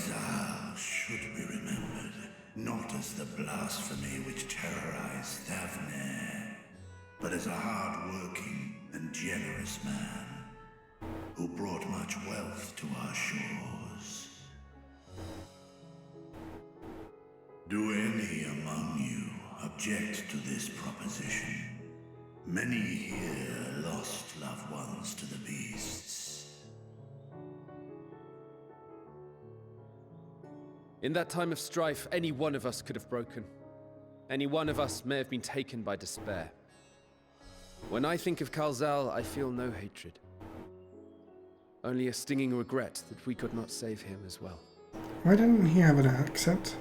Kalzal should be remembered, not as the blasphemy which terrorized Thavne, but as a hard-working and generous man who brought much wealth to our shores. Do any among you object to this proposition? Many here lost loved ones to the beasts. In that time of strife, any one of us could have broken. Any one of us may have been taken by despair. When I think of Kalzal, I feel no hatred. Only a stinging regret that we could not save him as well. Why didn't he have an accent?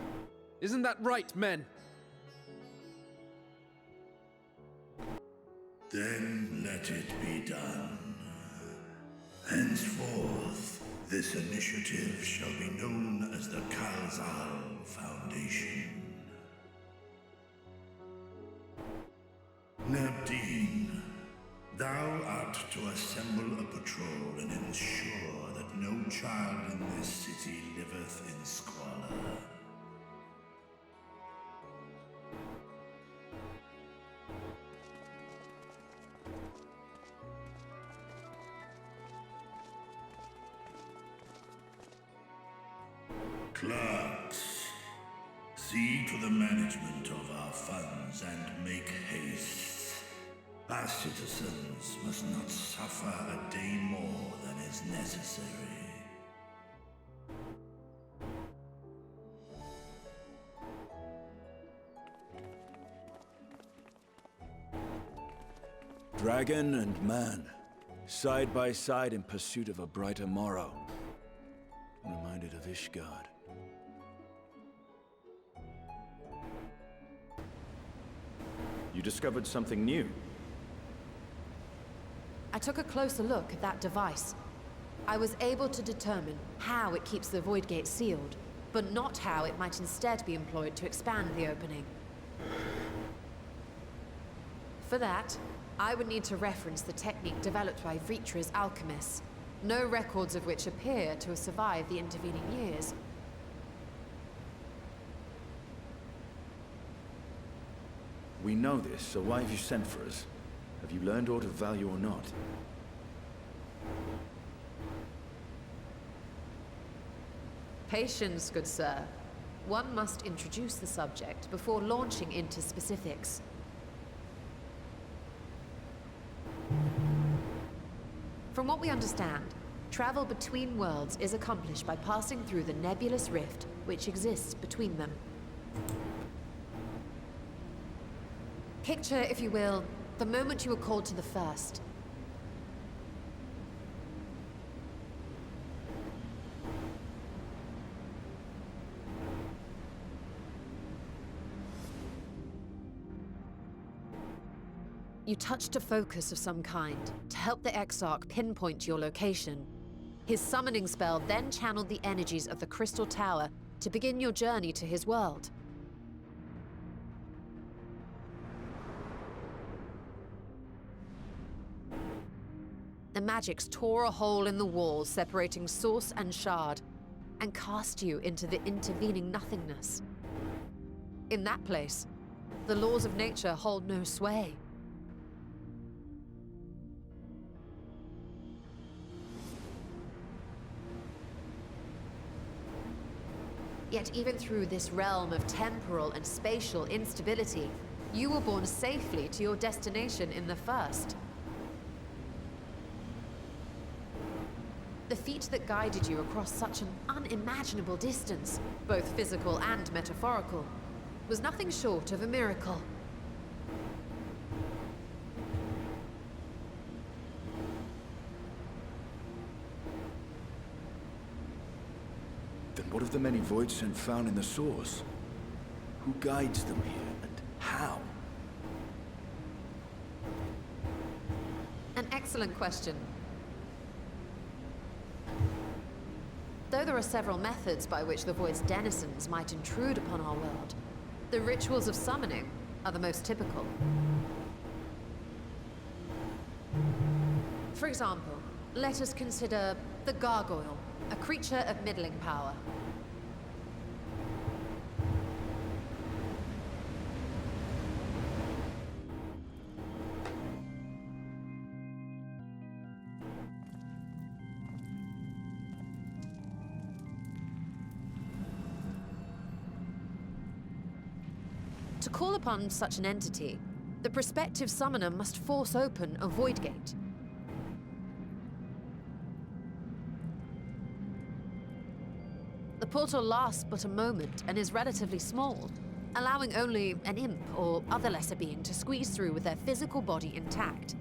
Isn't that right, men? Then let it be done. Henceforth, this initiative shall be known as the Kalzal Foundation. Nabdeen, thou art to assemble a patrol and ensure that no child in this city liveth in squalor. Clerks, see to the management of our funds and make haste. Our citizens must not suffer a day more than is necessary. Dragon and man, side by side in pursuit of a brighter morrow. I'm reminded of Ishgard. You discovered something new. I took a closer look at that device. I was able to determine how it keeps the Void Gate sealed, but not how it might instead be employed to expand the opening. For that, I would need to reference the technique developed by Vritra's alchemists, no records of which appear to have survived the intervening years. We know this, so why have you sent for us? Have you learned aught of value or not? Patience, good sir. One must introduce the subject before launching into specifics. From what we understand, travel between worlds is accomplished by passing through the nebulous rift which exists between them. Picture, if you will, the moment you were called to the first. You touched a focus of some kind to help the Exarch pinpoint your location. His summoning spell then channeled the energies of the Crystal Tower to begin your journey to his world. The magics tore a hole in the wall separating source and shard, and cast you into the intervening nothingness. In that place, the laws of nature hold no sway. Yet even through this realm of temporal and spatial instability, you were borne safely to your destination in the first. The feat that guided you across such an unimaginable distance, both physical and metaphorical, was nothing short of a miracle. Then what of the many voids sent found in the source? Who guides them here, and how? An excellent question. Though there are several methods by which the Void's denizens might intrude upon our world, the rituals of summoning are the most typical. For example, let us consider the Gargoyle, a creature of middling power. To call upon such an entity, the prospective summoner must force open a void gate. The portal lasts but a moment and is relatively small, allowing only an imp or other lesser being to squeeze through with their physical body intact.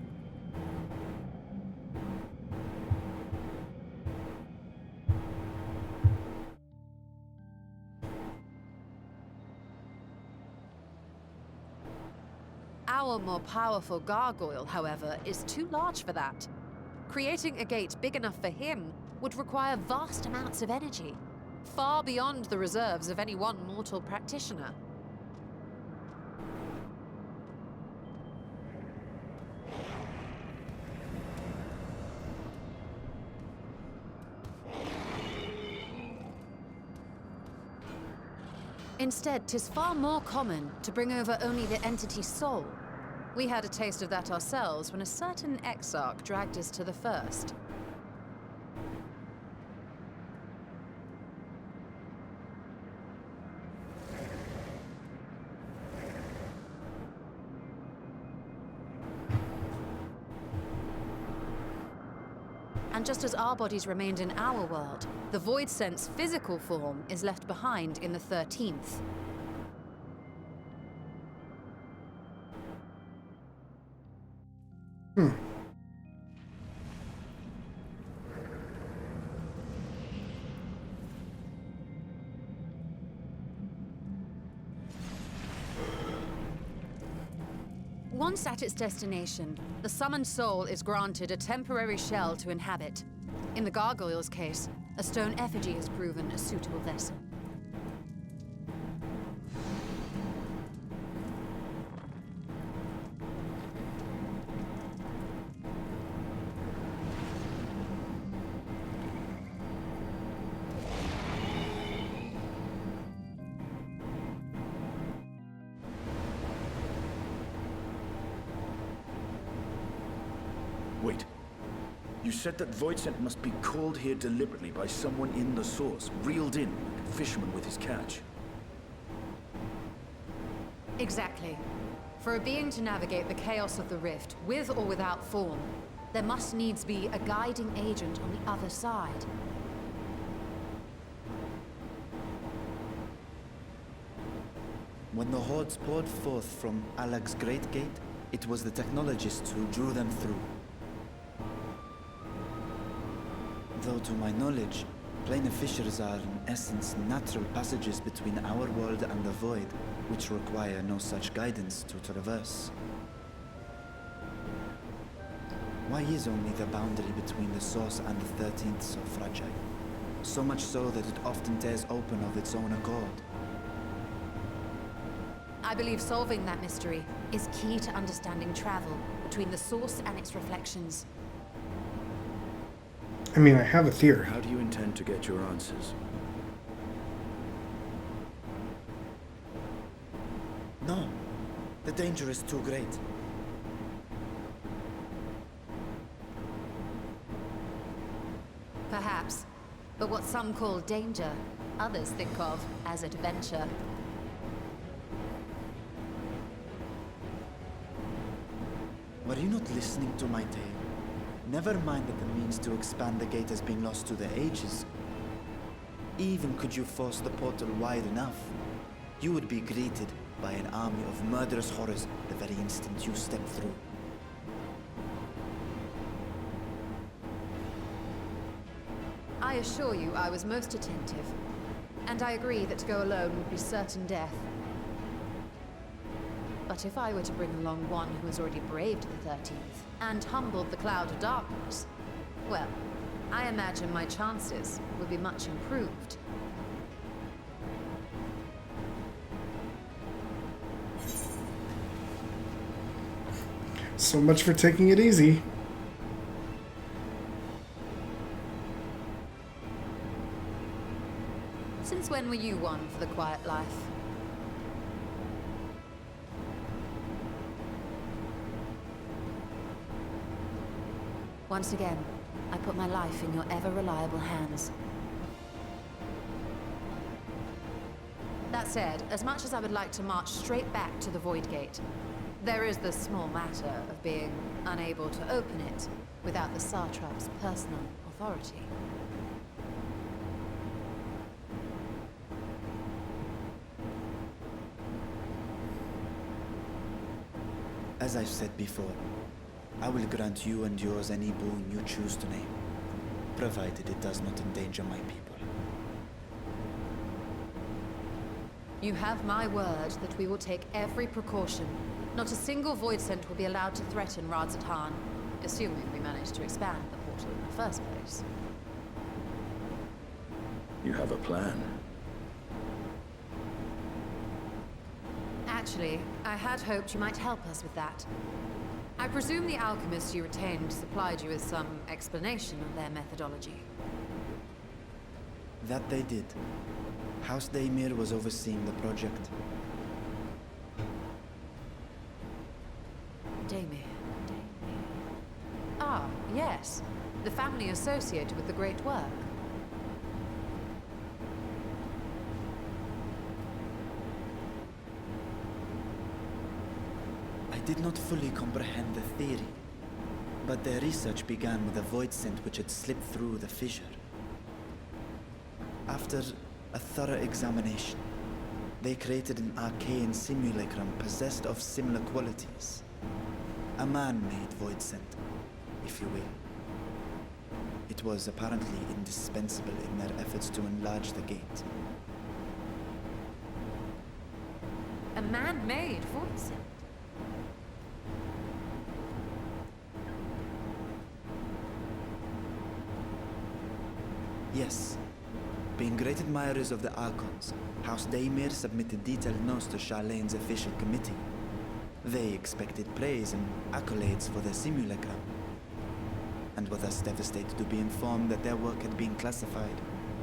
Our more powerful gargoyle, however, is too large for that. Creating a gate big enough for him would require vast amounts of energy, far beyond the reserves of any one mortal practitioner. Instead, 'tis far more common to bring over only the entity's soul. We had a taste of that ourselves when a certain exarch dragged us to the first. And just as our bodies remained in our world, the Void Sense physical form is left behind in the 13th. Once at its destination, the summoned soul is granted a temporary shell to inhabit. In the gargoyle's case, a stone effigy has proven a suitable vessel. Wait. You said that Voidsent must be called here deliberately by someone in the source, reeled in like a fisherman with his catch. Exactly. For a being to navigate the chaos of the rift, with or without form, there must needs be a guiding agent on the other side. When the hordes poured forth from Alag's Great Gate, it was the technologists who drew them through. Though to my knowledge, planar fissures are in essence natural passages between our world and the void, which require no such guidance to traverse. Why is only the boundary between the source and the 13th so fragile? So much so that it often tears open of its own accord. I believe solving that mystery is key to understanding travel between the source and its reflections. I mean, I have a theory. How do you intend to get your answers? No, the danger is too great. Perhaps. But what some call danger, others think of as adventure. Were you not listening to my tale? Never mind that the means to expand the gate has been lost to the ages. Even could you force the portal wide enough, you would be greeted by an army of murderous horrors the very instant you step through. I assure you I was most attentive. And I agree that to go alone would be certain death. But if I were to bring along one who has already braved the 13th, and humbled the cloud of darkness, well, I imagine my chances would be much improved. So much for taking it easy. Since when were you one for the quiet life? Once again, I put my life in your ever-reliable hands. That said, as much as I would like to march straight back to the Void Gate, there is the small matter of being unable to open it without the Satrap's personal authority. As I've said before, I will grant you and yours any boon you choose to name, provided it does not endanger my people. You have my word that we will take every precaution. Not a single void scent will be allowed to threaten Radzatan, assuming we manage to expand the portal in the first place. You have a plan. Actually, I had hoped you might help us with that. I presume the alchemists you retained supplied you with some explanation of their methodology. That they did. House Daimir was overseeing the project. Daimir. Ah, yes. The family associated with the great work. I did not fully comprehend the theory, but their research began with a void scent which had slipped through the fissure. After a thorough examination, they created an arcane simulacrum possessed of similar qualities. A man-made void scent, if you will. It was apparently indispensable in their efforts to enlarge the gate. A man-made void scent? Yes. Being great admirers of the Archons, House Daimir submitted detailed notes to Charlene's official committee. They expected praise and accolades for their simulacrum, and were thus devastated to be informed that their work had been classified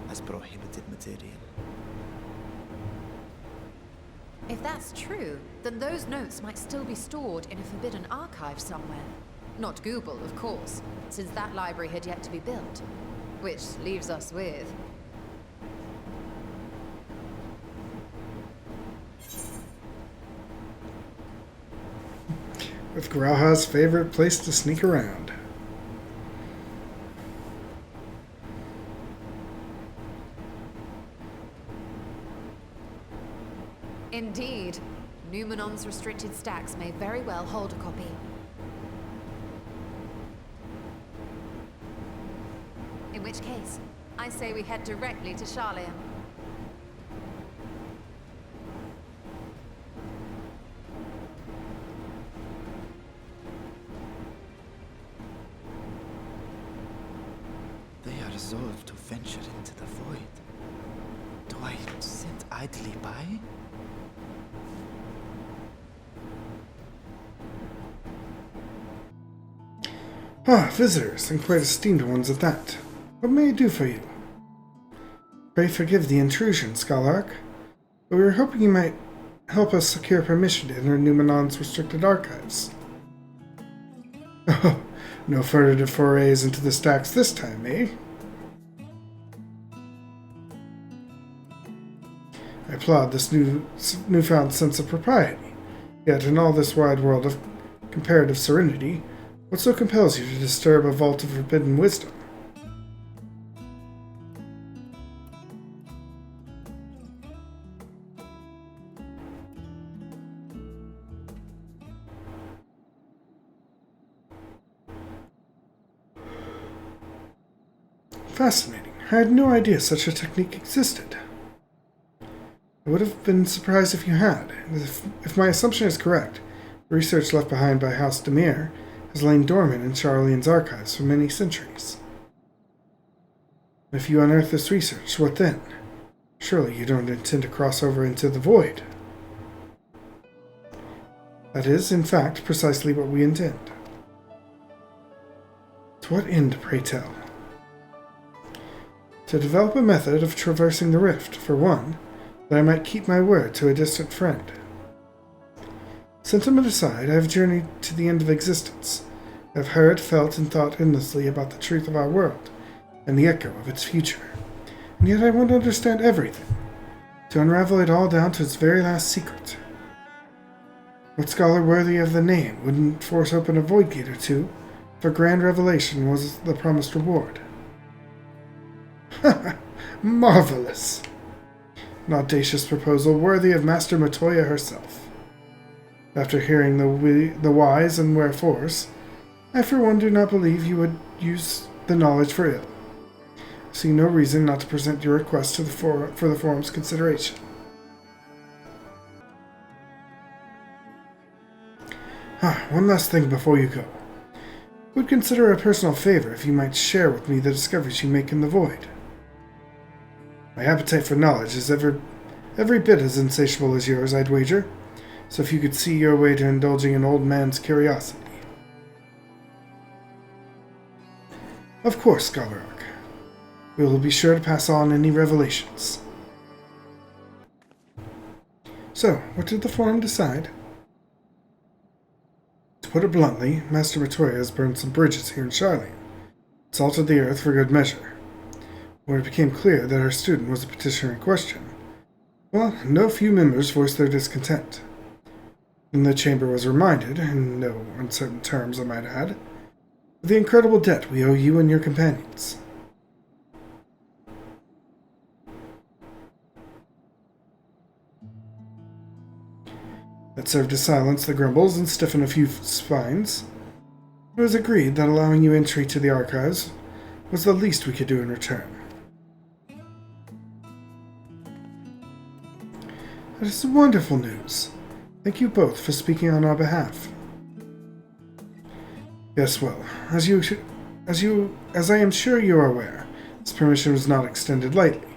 as prohibited material. If that's true, then those notes might still be stored in a forbidden archive somewhere. Not Google, of course, since that library had yet to be built. Which leaves us with... with Grauha's favorite place to sneak around. Indeed. Numenon's restricted stacks may very well hold a copy. In which case, I say we head directly to Charlene. They are resolved to venture into the void. Do I sit idly by? Ah, visitors, and quite esteemed ones at that. What may I do for you? Pray forgive the intrusion, Scholark, but we were hoping you might help us secure permission to enter Numenon's restricted archives. Oh, no further forays into the stacks this time, eh? I applaud this newfound sense of propriety. Yet in all this wide world of comparative serenity, what so compels you to disturb a vault of forbidden wisdom? Fascinating. I had no idea such a technique existed. I would have been surprised if you had. If my assumption is correct, the research left behind by House Daimir has lain dormant in Charlene's archives for many centuries. If you unearth this research, what then? Surely you don't intend to cross over into the void. That is, in fact, precisely what we intend. To what end, pray tell? To develop a method of traversing the rift, for one, that I might keep my word to a distant friend. Sentiment aside, I have journeyed to the end of existence. I have heard, felt, and thought endlessly about the truth of our world, and the echo of its future. And yet I want to understand everything. to unravel it all down to its very last secret. What scholar worthy of the name wouldn't force open a void gate or two if a grand revelation was the promised reward? Marvelous! An audacious proposal worthy of Master Matoya herself. After hearing the whys and wherefores, I for one do not believe you would use the knowledge for ill. I see no reason not to present your request to for the forum's consideration. One last thing before you go. Would consider a personal favor if you might share with me the discoveries you make in the void. My appetite for knowledge is every bit as insatiable as yours, I'd wager, so if you could see your way to indulging an old man's curiosity. Of course, Scholar Ark. We will be sure to pass on any revelations. So, what did the forum decide? To put it bluntly, Master Matoya has burned some bridges here in Charlene, salted the earth for good measure. When it became clear that our student was the petitioner in question, well, no few members voiced their discontent. And the chamber was reminded, in no uncertain terms I might add, of the incredible debt we owe you and your companions. That served to silence the grumbles and stiffen a few spines. It was agreed that allowing you entry to the archives was the least we could do in return. That is wonderful news. Thank you both for speaking on our behalf. Yes, well, as I am sure you are aware, this permission was not extended lightly.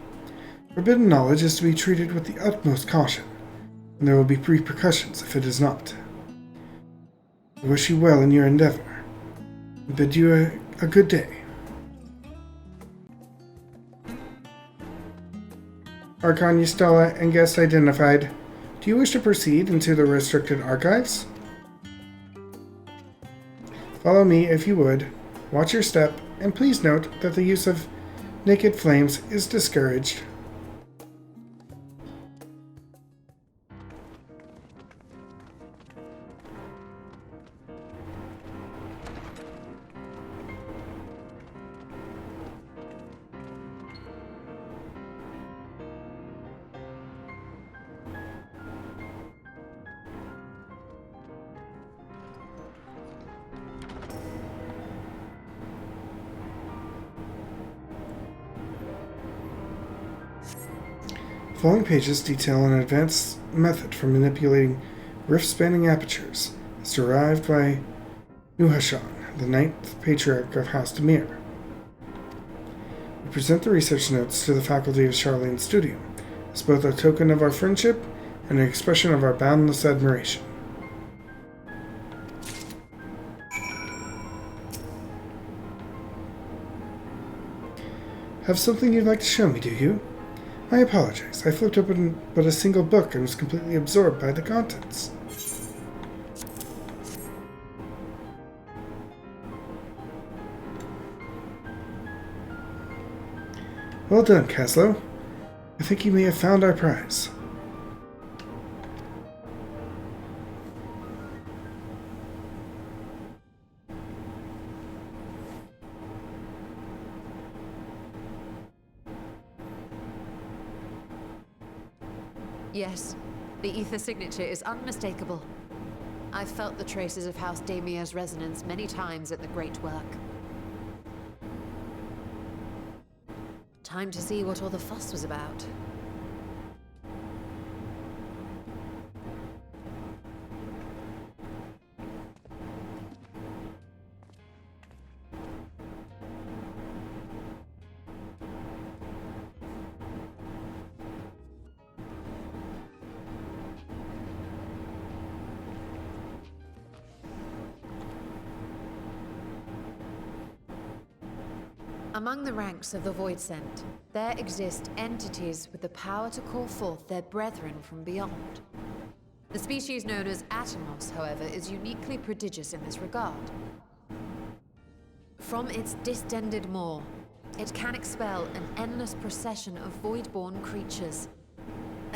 Forbidden knowledge is to be treated with the utmost caution, and there will be repercussions if it is not. I wish you well in your endeavor, and bid you a good day. Archon Yustella and guest identified. Do you wish to proceed into the restricted archives? Follow me if you would. Watch your step, and please note that the use of naked flames is discouraged. The following pages detail an advanced method for manipulating rift-spanning apertures as derived by Nuhashan, the ninth patriarch of House Demir. We present the research notes to the faculty of Charlene Studium as both a token of our friendship and an expression of our boundless admiration. Have something you'd like to show me, do you? I apologize. I flipped open but a single book and was completely absorbed by the contents. Well done, Caslow. I think you may have found our prize. Yes, the ether signature is unmistakable. I've felt the traces of House Demir's resonance many times at the Great Work. Time to see what all the fuss was about. Among the ranks of the Voidsent, there exist entities with the power to call forth their brethren from beyond. The species known as Atomos, however, is uniquely prodigious in this regard. From its distended maw, it can expel an endless procession of void-born creatures,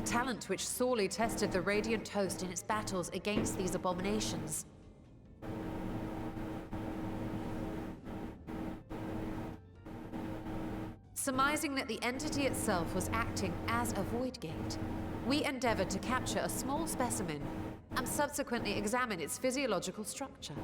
a talent which sorely tested the Radiant Host in its battles against these abominations. Surmising that the entity itself was acting as a void gate, we endeavored to capture a small specimen and subsequently examine its physiological structure.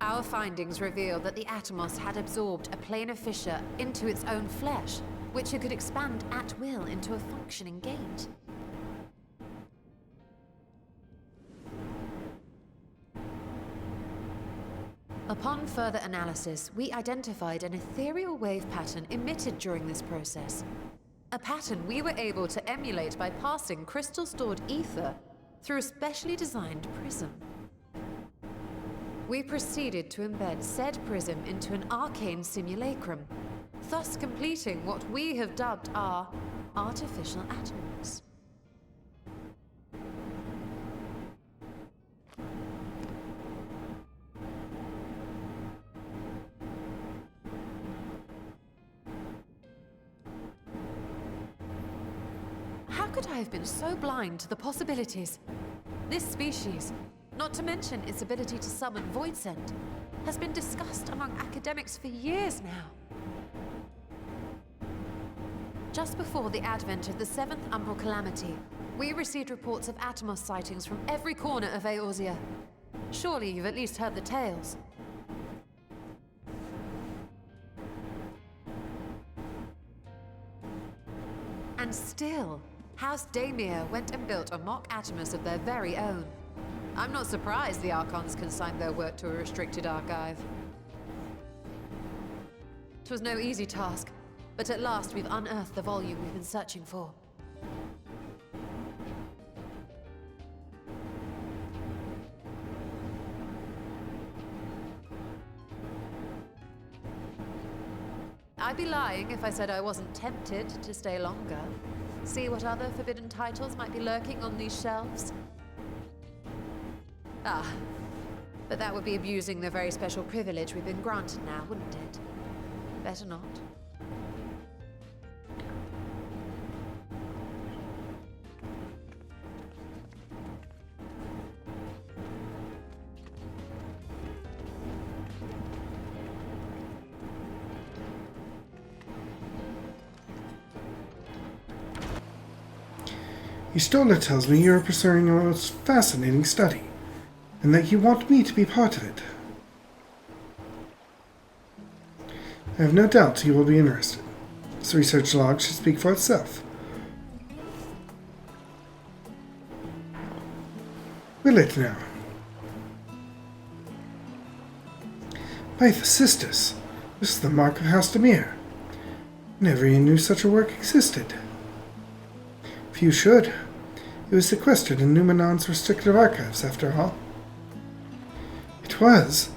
Our findings revealed that the Atomos had absorbed a planar fissure into its own flesh, which it could expand at will into a functioning gate. Upon further analysis, we identified an ethereal wave pattern emitted during this process. A pattern we were able to emulate by passing crystal-stored ether through a specially designed prism. We proceeded to embed said prism into an arcane simulacrum, thus completing what we have dubbed our artificial atoms. How could I have been so blind to the possibilities? This species, not to mention its ability to summon Voidsend, has been discussed among academics for years now. Just before the advent of the 7th Umbral Calamity, we received reports of Atomos sightings from every corner of Eorzea. Surely you've at least heard the tales. And still, House Daemir went and built a mock Atomos of their very own. I'm not surprised the Archons consigned their work to a restricted archive. It was no easy task, but at last we've unearthed the volume we've been searching for. I'd be lying if I said I wasn't tempted to stay longer. See what other forbidden titles might be lurking on these shelves. Ah, but that would be abusing the very special privilege we've been granted now, wouldn't it? Better not. Istola tells me you are pursuing a most fascinating study, and that you want me to be part of it. I have no doubt you will be interested. This research log should speak for itself. Will it now? By the sisters, this is the mark of House Daemir. Never even knew such a work existed. Few should. It was sequestered in Numenon's restricted archives, after all. It was.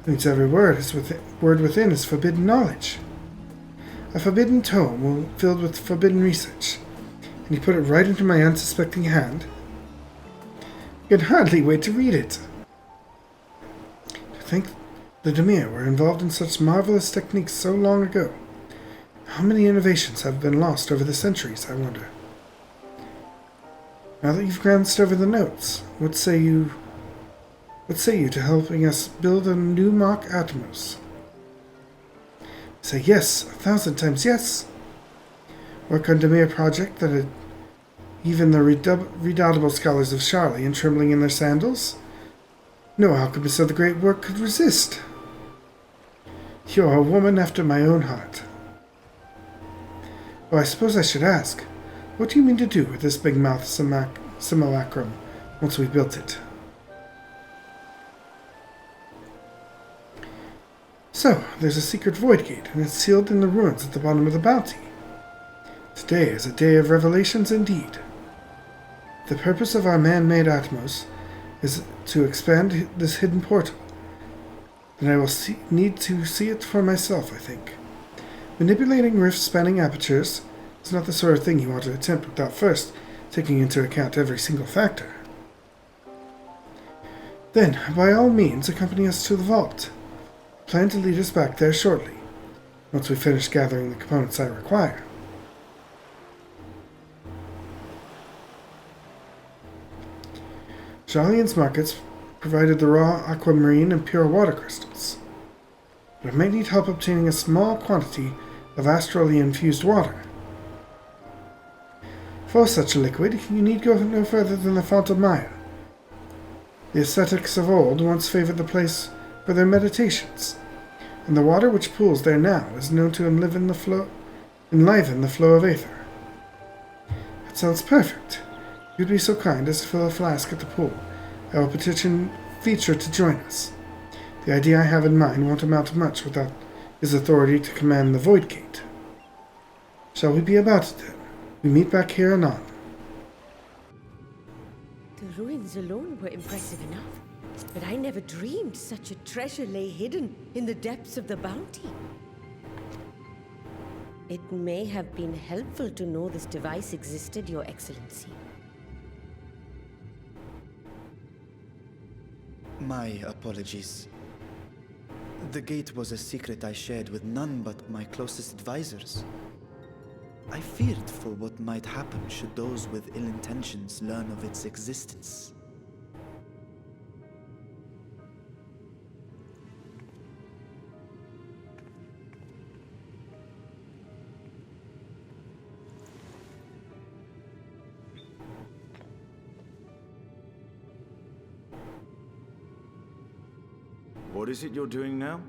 Means every word within is forbidden knowledge. A forbidden tome filled with forbidden research, and he put it right into my unsuspecting hand. I could hardly wait to read it. To think the Daemir were involved in such marvelous techniques so long ago. How many innovations have been lost over the centuries, I wonder. Now that you've glanced over the notes, what say you to helping us build a new mock Atomos? Say yes, 1,000 times yes. Work on Daemir project that even the redoubtable scholars of Charlie and trembling in their sandals? No alchemist of the great work could resist. You're a woman after my own heart. Oh, I suppose I should ask, what do you mean to do with this big mouth simulacrum once we've built it? So, there's a secret void gate, and it's sealed in the ruins at the bottom of the bounty. Today is a day of revelations indeed. The purpose of our man-made Atomos is to expand this hidden portal. Then I will need to see it for myself, I think. Manipulating rift-spanning apertures is not the sort of thing you want to attempt without first taking into account every single factor. Then, by all means, accompany us to the vault. Plan to lead us back there shortly, once we finish gathering the components I require. Jolion's markets provided the raw aquamarine and pure water crystals, but I might need help obtaining a small quantity of astrally infused water. For such a liquid, you need go no further than the Font of Maya. The ascetics of old once favored the place for their meditations, and the water which pools there now is known to enliven the flow of aether. That sounds perfect. If you'd be so kind as to fill a flask at the pool, I will petition Feature to join us. The idea I have in mind won't amount to much without his authority to command the Void Gate. Shall we be about it then? We meet back here anon. The ruins alone were impressive enough, but I never dreamed such a treasure lay hidden in the depths of the bounty. It may have been helpful to know this device existed, Your Excellency. My apologies. The gate was a secret I shared with none but my closest advisors. I feared for what might happen should those with ill intentions learn of its existence. What is it you're doing now?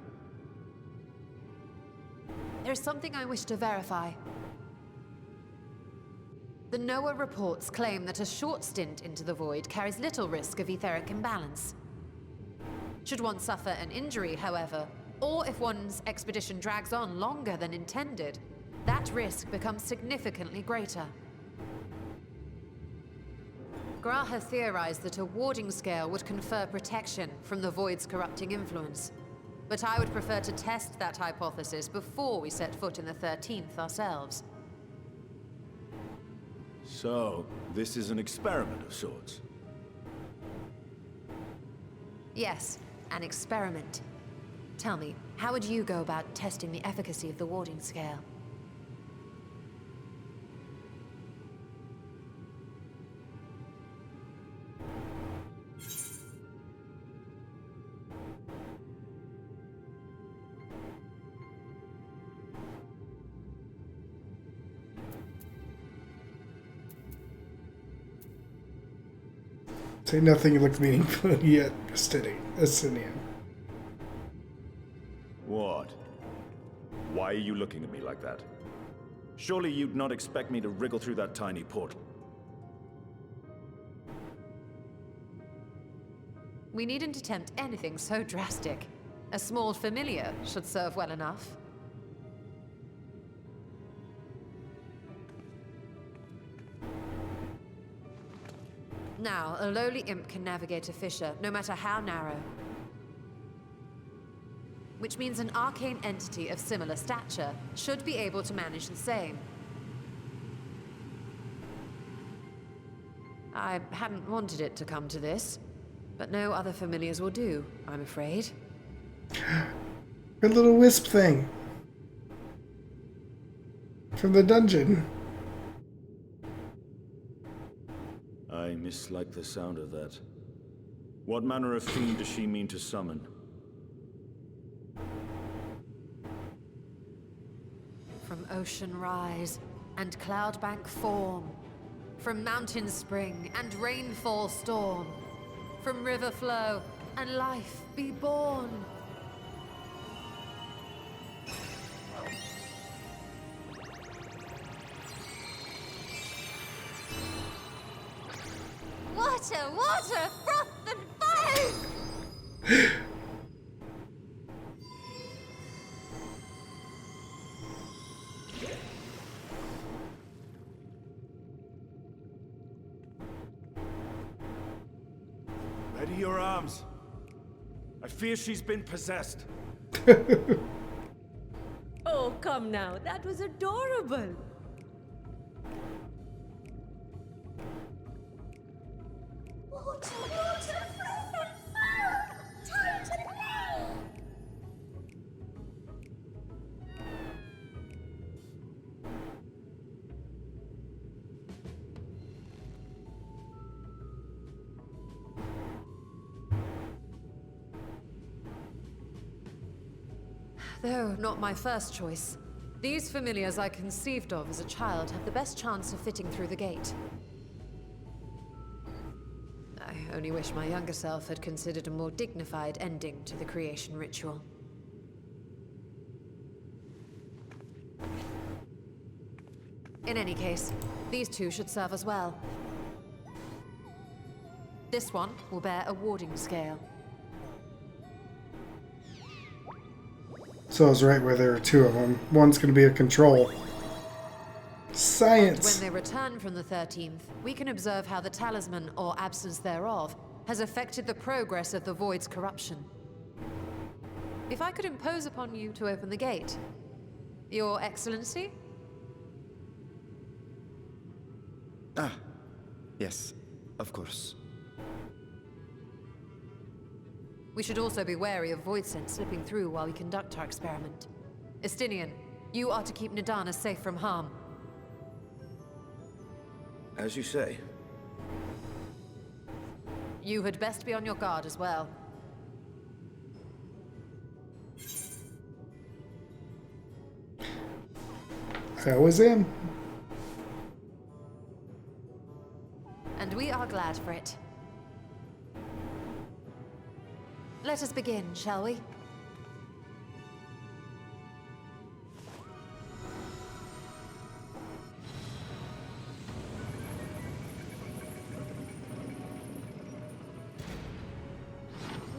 There's something I wish to verify. The NOAA reports claim that a short stint into the void carries little risk of etheric imbalance. Should one suffer an injury, however, or if one's expedition drags on longer than intended, that risk becomes significantly greater. Graha theorized that a warding scale would confer protection from the void's corrupting influence. But I would prefer to test that hypothesis before we set foot in the 13th ourselves. So, this is an experiment of sorts. Yes, an experiment. Tell me, how would you go about testing the efficacy of the warding scale? Say nothing looked meaningful yet, Justinian. What? Why are you looking at me like that? Surely you'd not expect me to wriggle through that tiny portal. We needn't attempt anything so drastic. A small familiar should serve well enough. Now, a lowly imp can navigate a fissure, no matter how narrow. Which means an arcane entity of similar stature should be able to manage the same. I hadn't wanted it to come to this, but no other familiars will do, I'm afraid. Her little wisp thing. From the dungeon. I mislike the sound of that. What manner of fiend does she mean to summon? From ocean rise and cloudbank form, from mountain spring and rainfall storm, from river flow and life be born. Water, water, froth and foam! Ready your arms. I fear she's been possessed. Oh, come now. That was adorable. Water, water, froth and foam! Time to play! Though not my first choice. These familiars I conceived of as a child have the best chance of fitting through the gate. I only wish my younger self had considered a more dignified ending to the creation ritual. In any case, these two should serve us well. This one will bear a warding scale. So I was right where there are two of them. One's going to be a control. Science! When they return from the 13th, we can observe how the talisman, or absence thereof, has affected the progress of the Void's corruption. If I could impose upon you to open the gate. Your Excellency? Ah, yes, of course. We should also be wary of void scent slipping through while we conduct our experiment. Estinian, you are to keep Nidana safe from harm. As you say. You had best be on your guard as well. I always am. And we are glad for it. Let us begin, shall we?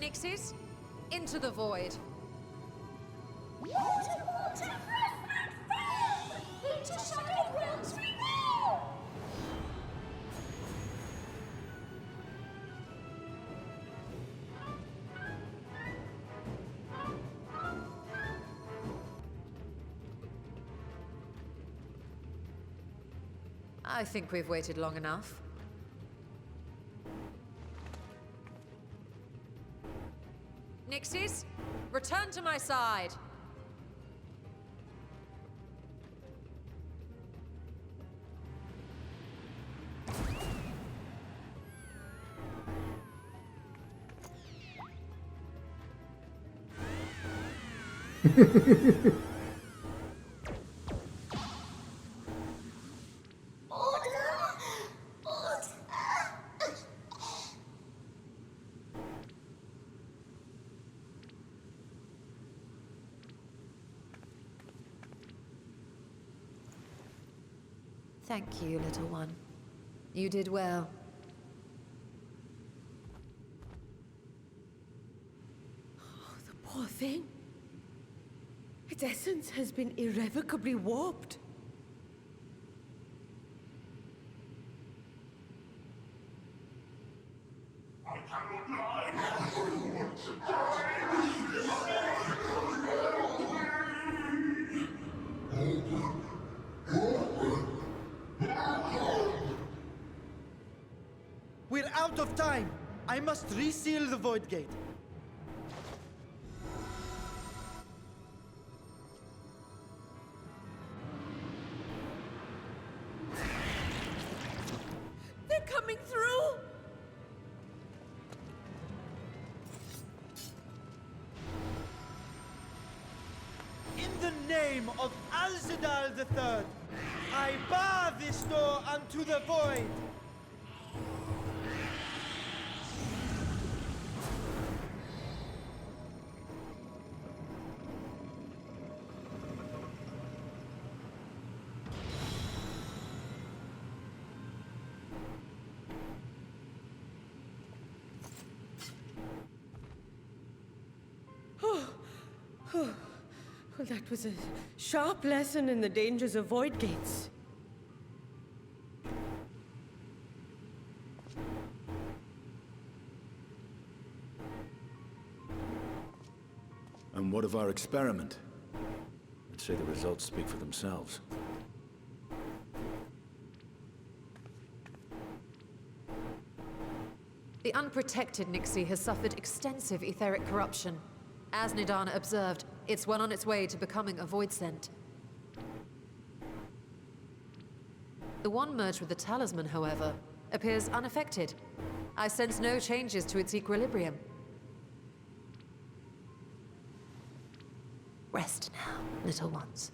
Nixies, into the void. Water, water, FROTH and foam! Into shattered realms we go! I think we've waited long enough. Nixies, return to my side. Thank you, little one. You did well. Oh, the poor thing. Its essence has been irrevocably warped. We're out of time! I must reseal the Void Gate. They're coming through! In the name of Alzadal III, I bar this door unto the Void! Well, that was a sharp lesson in the dangers of void gates. And what of our experiment? I'd say the results speak for themselves. The unprotected Nixie has suffered extensive etheric corruption. As Nidana observed, it's well on its way to becoming a void scent. The one merged with the talisman, however, appears unaffected. I sense no changes to its equilibrium. Rest now, little ones.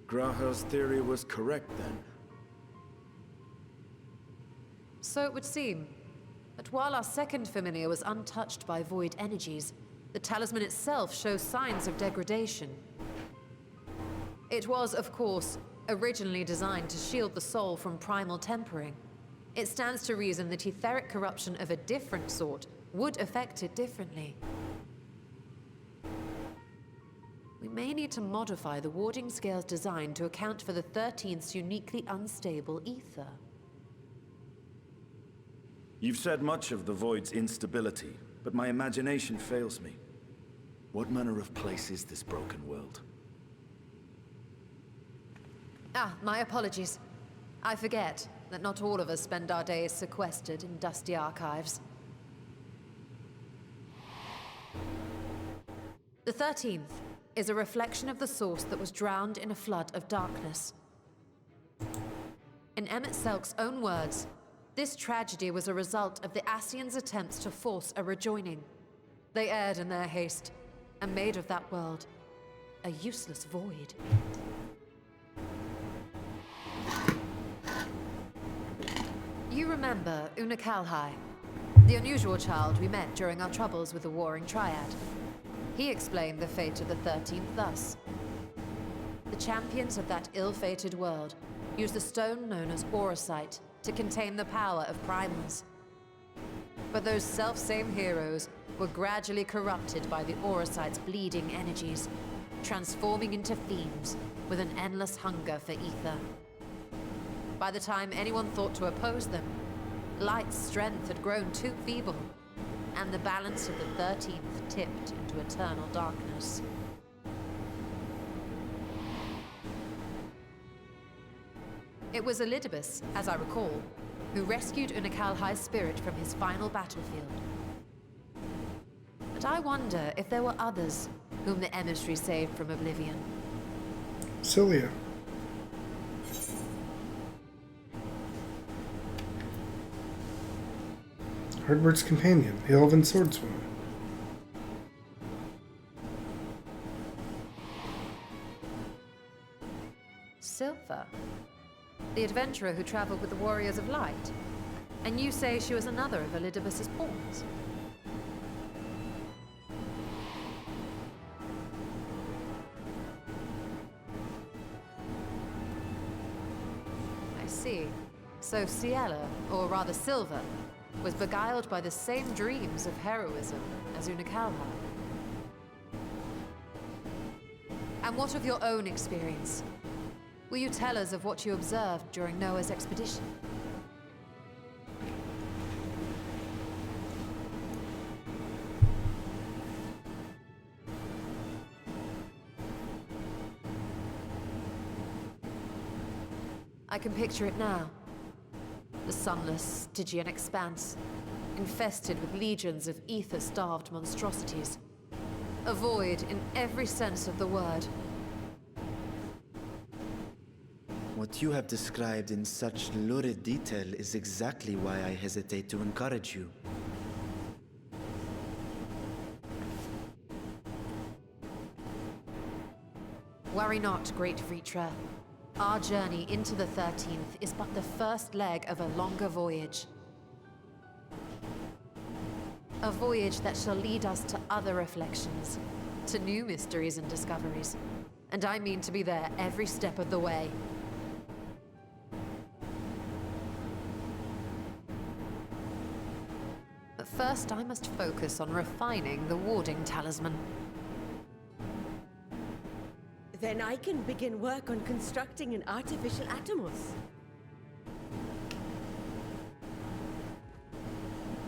Graha's theory was correct then. So it would seem. But while our second familiar was untouched by void energies, the talisman itself shows signs of degradation. It was, of course, originally designed to shield the soul from primal tempering. It stands to reason that etheric corruption of a different sort would affect it differently. We may need to modify the warding scale's design to account for the 13th's uniquely unstable ether. You've said much of the Void's instability, but my imagination fails me. What manner of place is this broken world? Ah, my apologies. I forget that not all of us spend our days sequestered in dusty archives. The 13th is a reflection of the source that was drowned in a flood of darkness. In Emmett Selk's own words, this tragedy was a result of the Ascians' attempts to force a rejoining. They erred in their haste, and made of that world a useless void. You remember Una Kalhai, the unusual child we met during our troubles with the Warring Triad. He explained the fate of the 13th thus. The champions of that ill-fated world used the stone known as Auracite to contain the power of primals. But those self-same heroes were gradually corrupted by the Auracite's bleeding energies, transforming into fiends with an endless hunger for ether. By the time anyone thought to oppose them, Light's strength had grown too feeble, and the balance of the 13th tipped into eternal darkness. It was Elidibus, as I recall, who rescued Unakalhai's spirit from his final battlefield. But I wonder if there were others whom the emissary saved from oblivion. Cilia. Hardward's companion, the elven swordswoman. Silva, the adventurer who traveled with the Warriors of Light. And you say she was another of Elidibus's pawns. I see. So Ciela, or rather Silva, was beguiled by the same dreams of heroism as Unakalhai. And what of your own experience? Will you tell us of what you observed during Noah's expedition? I can picture it now. The sunless, Stygian expanse, infested with legions of ether-starved monstrosities. A void in every sense of the word. What you have described in such lurid detail is exactly why I hesitate to encourage you. Worry not, great Vritra. Our journey into the 13th is but the first leg of a longer voyage. A voyage that shall lead us to other reflections, to new mysteries and discoveries. And I mean to be there every step of the way. But first I must focus on refining the warding talisman. Then I can begin work on constructing an artificial Atomos.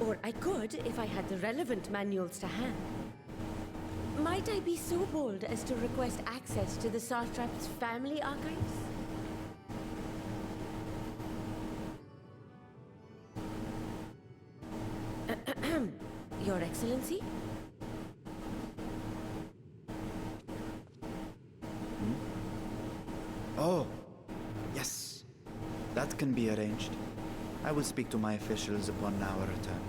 Or I could, if I had the relevant manuals to hand. Might I be so bold as to request access to the Satrap's family archives? Your Excellency? Oh, yes. That can be arranged. I will speak to my officials upon our return.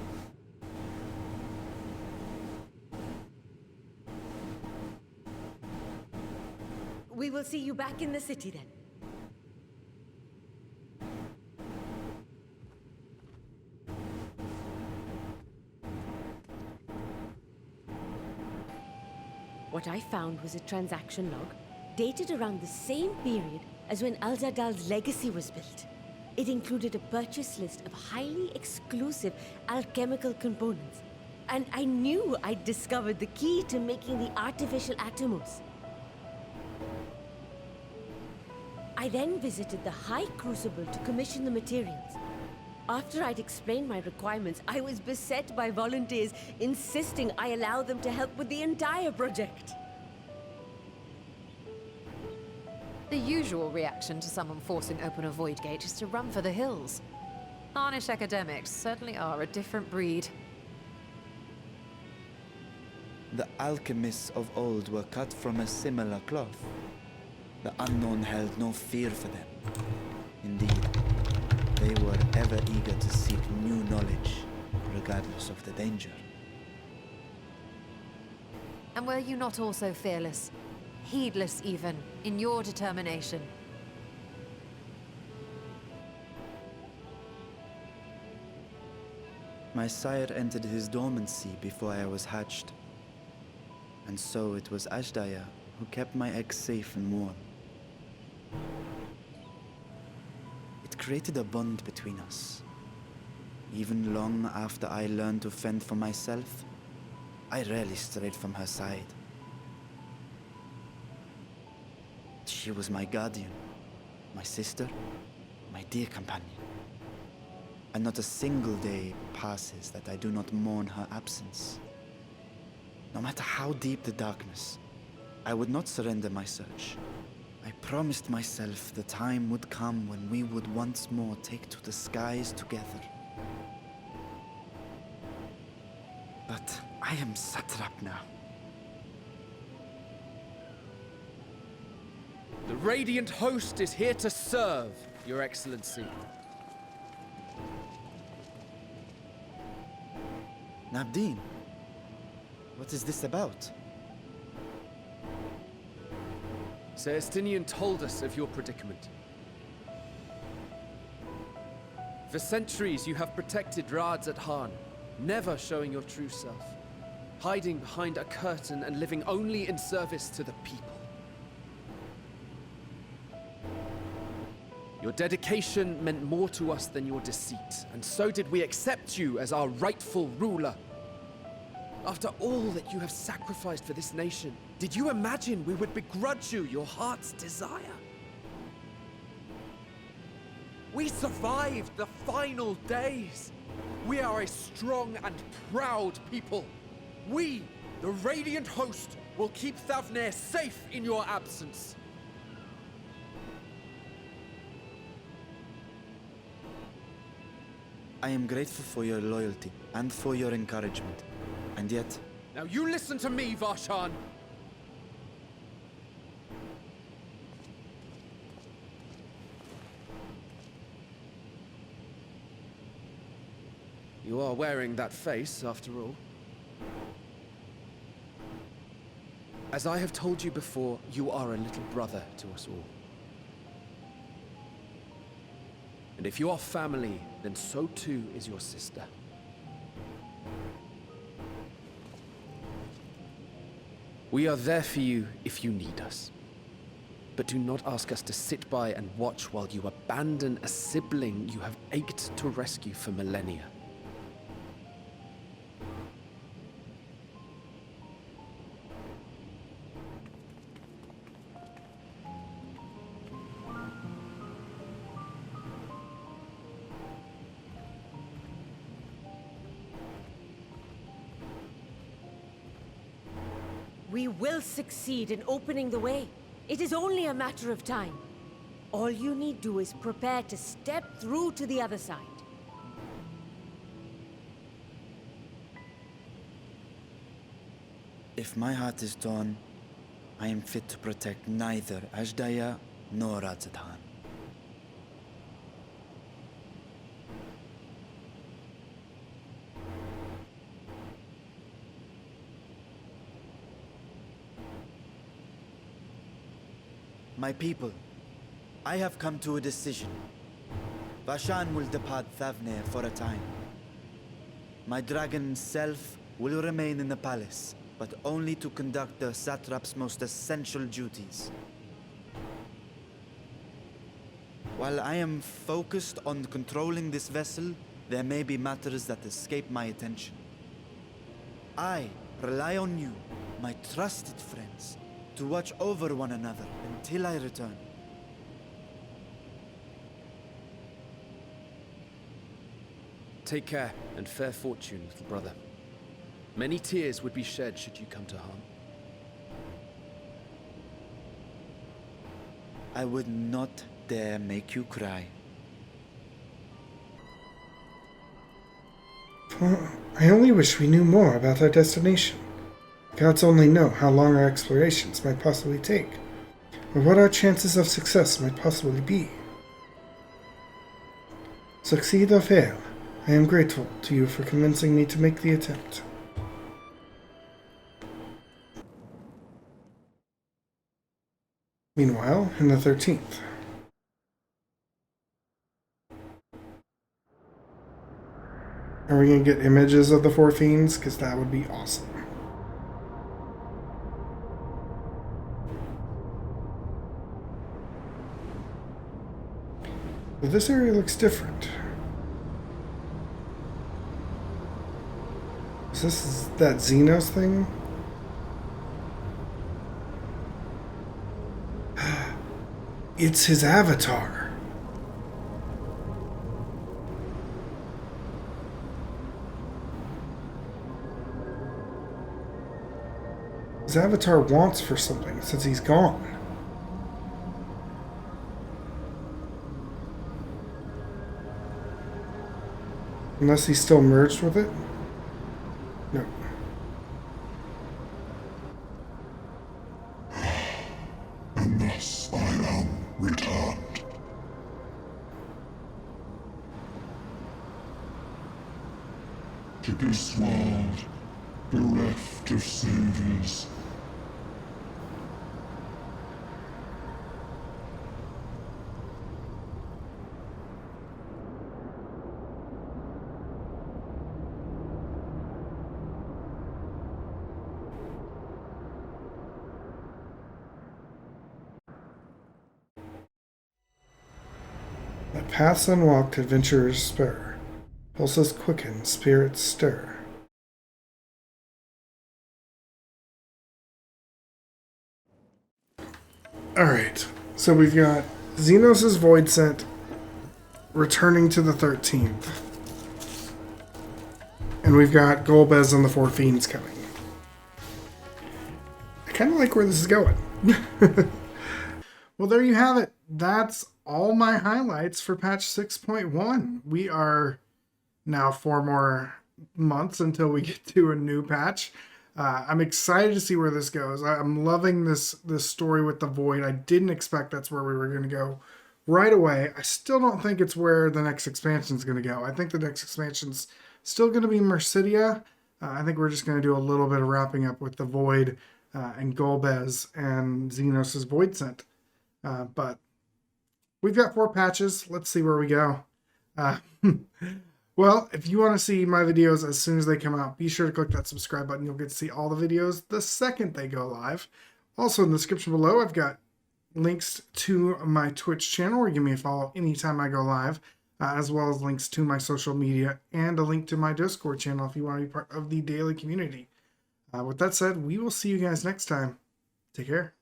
We will see you back in the city then. What I found was a transaction log dated around the same period as when Al-Zadal's legacy was built. It included a purchase list of highly exclusive alchemical components. And I knew I'd discovered the key to making the artificial atomos. I then visited the High Crucible to commission the materials. After I'd explained my requirements, I was beset by volunteers insisting I allow them to help with the entire project. The usual reaction to someone forcing open a void gate is to run for the hills. Harnish academics certainly are a different breed. The alchemists of old were cut from a similar cloth. The unknown held no fear for them. Indeed, they were ever eager to seek new knowledge, regardless of the danger. And were you not also fearless? Heedless even, in your determination? My sire entered his dormancy before I was hatched. And so it was Ashdaya who kept my eggs safe and warm. It created a bond between us. Even long after I learned to fend for myself, I rarely strayed from her side. She was my guardian, my sister, my dear companion. And not a single day passes that I do not mourn her absence. No matter how deep the darkness, I would not surrender my search. I promised myself the time would come when we would once more take to the skies together. But I am satrap now. The Radiant Host is here to serve, Your Excellency. Nabdeen, what is this about? Celestinian told us of your predicament. For centuries you have protected Rads at Han, never showing your true self, hiding behind a curtain and living only in service to the people. Your dedication meant more to us than your deceit, and so did we accept you as our rightful ruler. After all that you have sacrificed for this nation, did you imagine we would begrudge you your heart's desire? We survived the final days. We are a strong and proud people. We, the Radiant Host, will keep Thavnair safe in your absence. I am grateful for your loyalty and for your encouragement. And yet... Now you listen to me, Varshan! You are wearing that face, after all. As I have told you before, you are a little brother to us all. And if you are family, then so too is your sister. We are there for you if you need us. But do not ask us to sit by and watch while you abandon a sibling you have ached to rescue for millennia. We will succeed in opening the way. It is only a matter of time. All you need do is prepare to step through to the other side. If my heart is torn, I am fit to protect neither Ashdaya nor Azatan. My people, I have come to a decision. Vashan will depart Thavnir for a time. My dragon self will remain in the palace, but only to conduct the satrap's most essential duties. While I am focused on controlling this vessel, there may be matters that escape my attention. I rely on you, my trusted friends, to watch over one another until I return. Take care and fair fortune, little brother. Many tears would be shed should you come to harm. I would not dare make you cry. I only wish we knew more about our destination. Gods only know how long our explorations might possibly take, or what our chances of success might possibly be. Succeed or fail, I am grateful to you for convincing me to make the attempt. Meanwhile, in the 13th. Are we going to get images of the four fiends? Because that would be awesome. But this area looks different. Is this that Xenos thing? It's his avatar. His avatar wants for something since he's gone. Unless he's still merged with it? No. And thus I am returned. To this world, bereft of saviors. The paths unwalked, adventurers spur. Pulses quicken, spirits stir. Alright, so we've got Xenos' Void Scent returning to the 13th. And we've got Golbez and the Four Fiends coming. I kind of like where this is going. Well, there you have it. That's all my highlights for patch 6.1. We are now 4 more months until we get to a new patch. I'm excited to see where this goes. I'm loving this story with the Void. I didn't expect that's where we were going to go right away. I still don't think it's where the next expansion is going to go. I think the next expansion's still going to be Mercidia. I think we're just going to do a little bit of wrapping up with the Void and Golbez and Xenos' Void Scent. But we've got 4 patches. Let's see where we go. Well, if you want to see my videos as soon as they come out, be sure to click that subscribe button. You'll get to see all the videos the second they go live. Also, in the description below, I've got links to my Twitch channel where you give me a follow anytime I go live, as well as links to my social media and a link to my Discord channel if you want to be part of the daily community. With that said, we will see you guys next time. Take care.